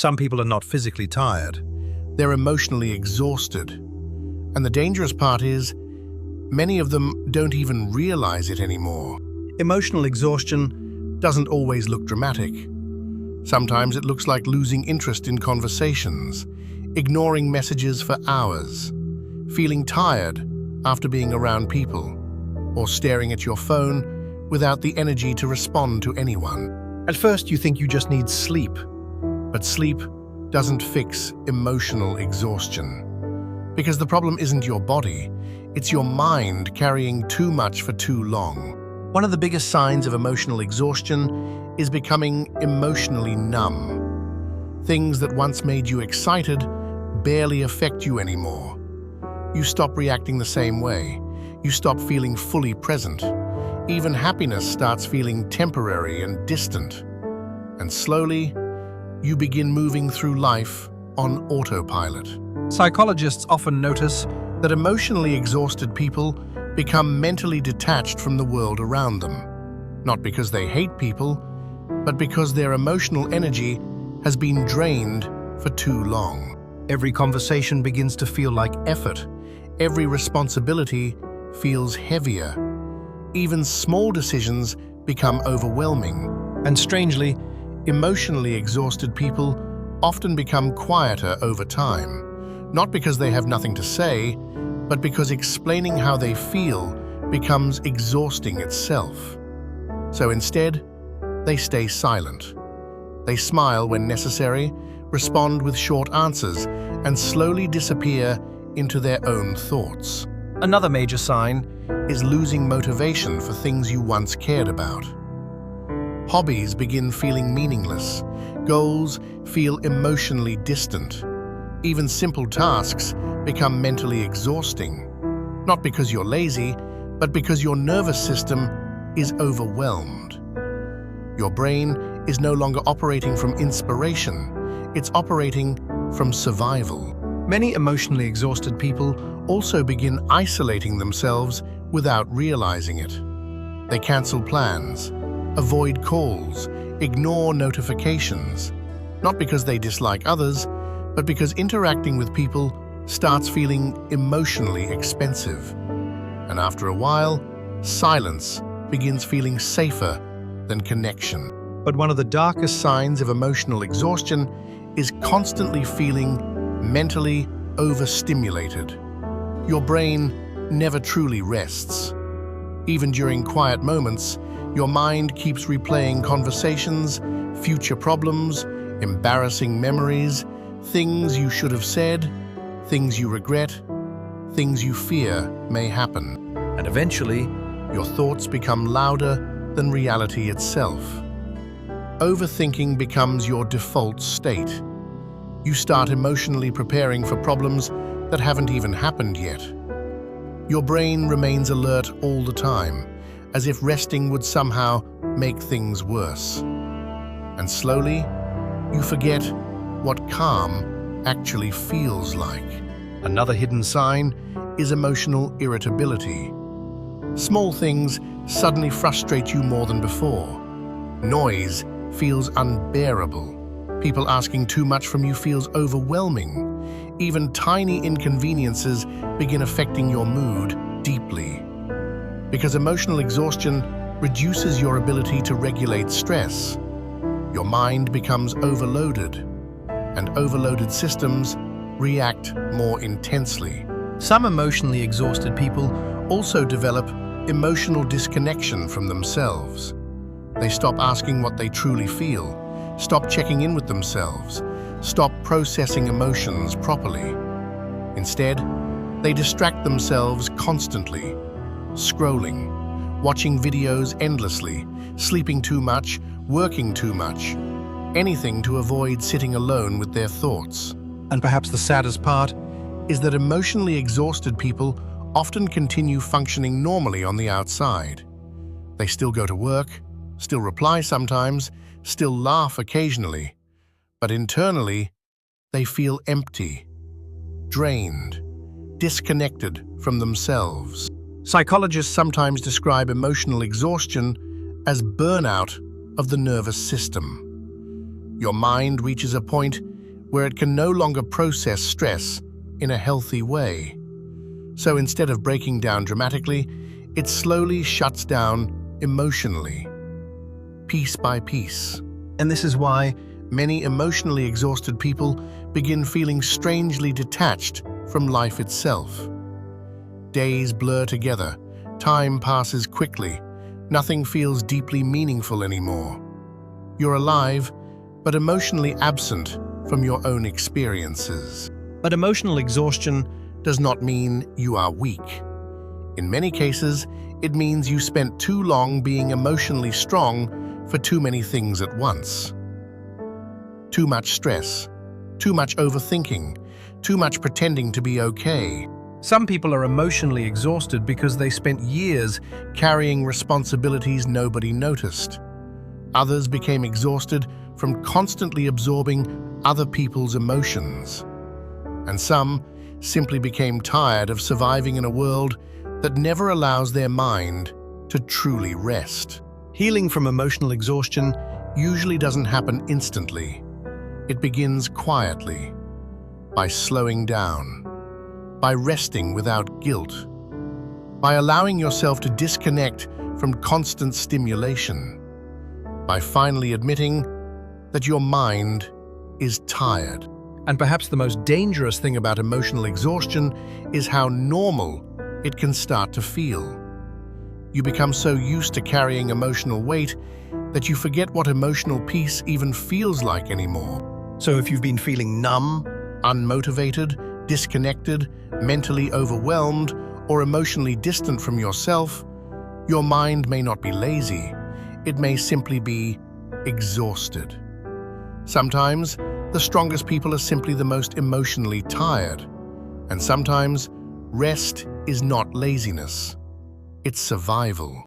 Some people are not physically tired. They're emotionally exhausted. And the dangerous part is, many of them don't even realize it anymore. Emotional exhaustion Doesn't always look dramatic. Sometimes it looks like losing interest in conversations, ignoring messages for hours, feeling tired after being around people, or staring at your phone without the energy to respond to anyone. At first, you think you just need sleep. But sleep doesn't fix emotional exhaustion. Because the problem isn't your body, it's your mind carrying too much for too long. One of the biggest signs of emotional exhaustion is becoming emotionally numb. Things that once made you excited barely affect you anymore. You stop reacting the same way. You stop feeling fully present. Even happiness starts feeling temporary and distant. And slowly, you begin moving through life on autopilot. Psychologists often notice That emotionally exhausted people become mentally detached from the world around them. Not because they hate people, but because their emotional energy has been drained for too long. every conversation begins to feel like effort. Every responsibility feels heavier. Even small decisions become overwhelming. And strangely, Emotionally exhausted people often become quieter over time, not because they have nothing to say, but because explaining how they feel becomes exhausting itself. So instead, they stay silent. They smile when necessary, respond with short answers, and slowly disappear into their own thoughts. another major sign Is losing motivation for things you once cared about. Hobbies begin feeling meaningless. Goals feel emotionally distant. Even simple tasks become mentally exhausting. Not because you're lazy, but because your nervous system is overwhelmed. Your brain is no longer operating from inspiration. It's operating from survival. Many emotionally exhausted people Also begin isolating themselves without realizing it. They cancel plans, avoid calls, ignore notifications, not because they dislike others, but because interacting with people starts feeling emotionally expensive. And after a while, silence begins feeling safer than connection. But one of the darkest Signs of emotional exhaustion is constantly feeling mentally overstimulated. Your brain never truly rests. Even during quiet moments, your mind keeps replaying conversations, future problems, embarrassing memories, things you should have said, things you regret, things you fear may happen. and eventually, Your thoughts become louder than reality itself. Overthinking becomes your default state. You start emotionally preparing for problems that haven't even happened yet. Your brain remains alert all the time, as if resting would somehow make things worse. And slowly, you forget what calm actually feels like. Another hidden sign is emotional irritability. Small things suddenly frustrate you more than before. Noise feels unbearable. People asking too much from you feels overwhelming. Even tiny inconveniences begin affecting your mood deeply. Because emotional exhaustion reduces your ability to regulate stress. Your mind becomes overloaded, and overloaded systems react more intensely. some emotionally exhausted people Also develop emotional disconnection from themselves. They stop asking what they truly feel, stop checking in with themselves, stop processing emotions properly. Instead, they distract themselves constantly, scrolling, watching videos endlessly, sleeping too much, working too much, anything to avoid sitting alone with their thoughts. and perhaps the saddest part, Is that emotionally exhausted people often continue functioning normally on the outside. They still go to work, still reply sometimes, still laugh occasionally, but internally, they feel empty, drained, disconnected from themselves. Psychologists sometimes describe emotional exhaustion as burnout of the nervous system. Your mind reaches a point where it can no longer process stress in a healthy way. So instead of breaking down dramatically, it slowly shuts down emotionally, piece by piece. And this is why Many emotionally exhausted people begin feeling strangely detached from life itself. Days blur together, time passes quickly, nothing feels deeply meaningful anymore. You're alive, but emotionally absent from your own experiences. but emotional exhaustion Does not mean you are weak. In many cases, it means you spent too long being emotionally strong for too many things at once. Too much stress, too much overthinking, too much pretending to be okay. Some people are emotionally exhausted because they spent years Carrying responsibilities nobody noticed. Others became exhausted from constantly absorbing other people's emotions. And some simply became tired of surviving in a world that never allows their mind to truly rest. healing from emotional exhaustion. Usually doesn't happen instantly. It begins quietly, by slowing down, by resting without guilt, by allowing yourself to disconnect from constant stimulation, by finally admitting that your mind is tired. And perhaps the most dangerous thing about Emotional exhaustion is how normal it can start to feel. You become so used to carrying emotional weight that you forget what emotional peace even feels like anymore. So if you've been feeling numb, Unmotivated, disconnected, mentally overwhelmed, or emotionally distant from yourself, your mind may not be lazy. It may simply be exhausted. Sometimes, the strongest people are simply the most emotionally tired. And sometimes, rest is not laziness. It's survival.